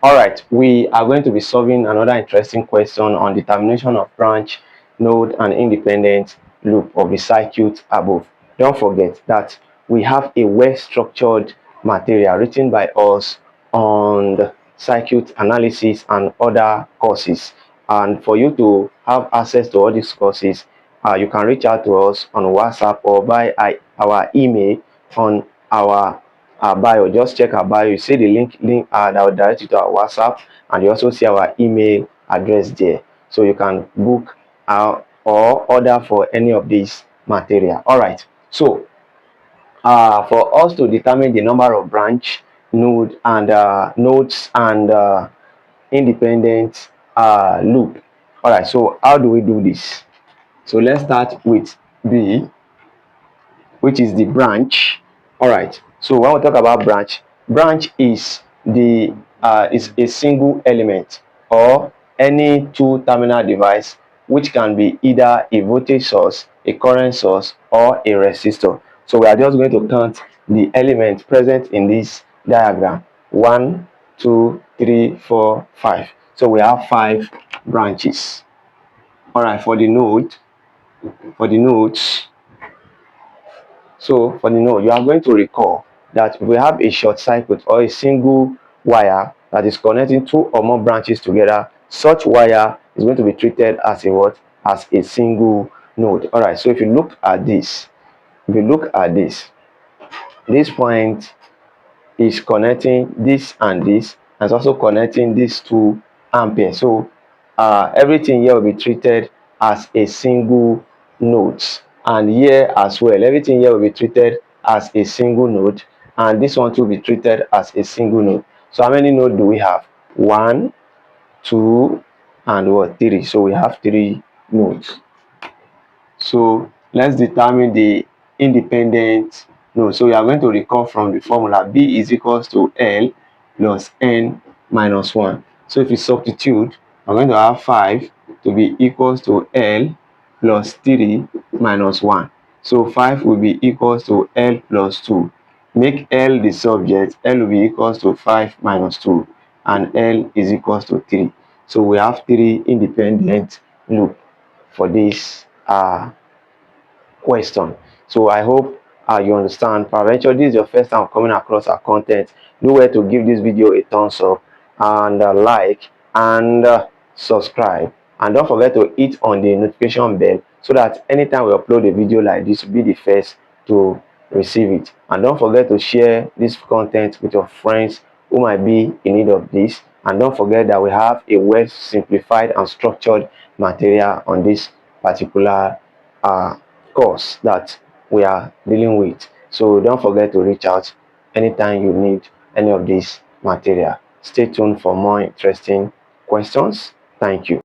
All right, we are going to be solving another interesting question on determination of branch, node, and independent loop of the circuit above. Don't forget that we have a well-structured material written by us on the circuit analysis and other courses. And for you to have access to all these courses, you can reach out to us on WhatsApp or by our email on our bio. Just check our bio, you see the link that will direct you to our WhatsApp, and you also see our email address there, so you can book or order for any of these material. All right, so for us to determine the number of branch, node, and nodes and independent loop. All right, so how do we do this? So let's start with B, which is the branch. All right, so when we talk about branch is the is a single element or any two terminal device which can be either a voltage source, a current source, or a resistor. So we are just going to count the elements present in this diagram: 1, 2, 3, 4, 5. So we have 5 branches. All right, for the nodes, so for the node, you are going to recall that we have a short circuit or a single wire that is connecting 2 or more branches together. Such wire is going to be treated as a what? As a single node. All right, so if you look at this, this point is connecting this and this, and it's also connecting these 2 amperes. So everything here will be treated as a single node, and here as well everything here will be treated as a single node, and this one too will be treated as a single node. So how many nodes do we have? 1, 2, and what? 3. So we have 3 nodes. So let's determine the independent node. So we are going to recall from the formula: B is equals to L plus N minus 1. So if you substitute, we're going to have 5 to be equals to L plus 3 minus 1. So 5 will be equals to L plus 2. Make L the subject, L will be equals to 5 minus 2, and L is equals to 3. So we have 3 independent loop for this question. So I hope you understand. Peradventure this is your first time coming across our content, do well to give this video a thumbs up and like and subscribe, and don't forget to hit on the notification bell so that anytime we upload a video like this, you'll be the first to receive it. And don't forget to share this content with your friends who might be in need of this. And don't forget that we have a well simplified and structured material on this particular course that we are dealing with. So don't forget to reach out anytime you need any of this material. Stay tuned for more interesting questions. Thank you.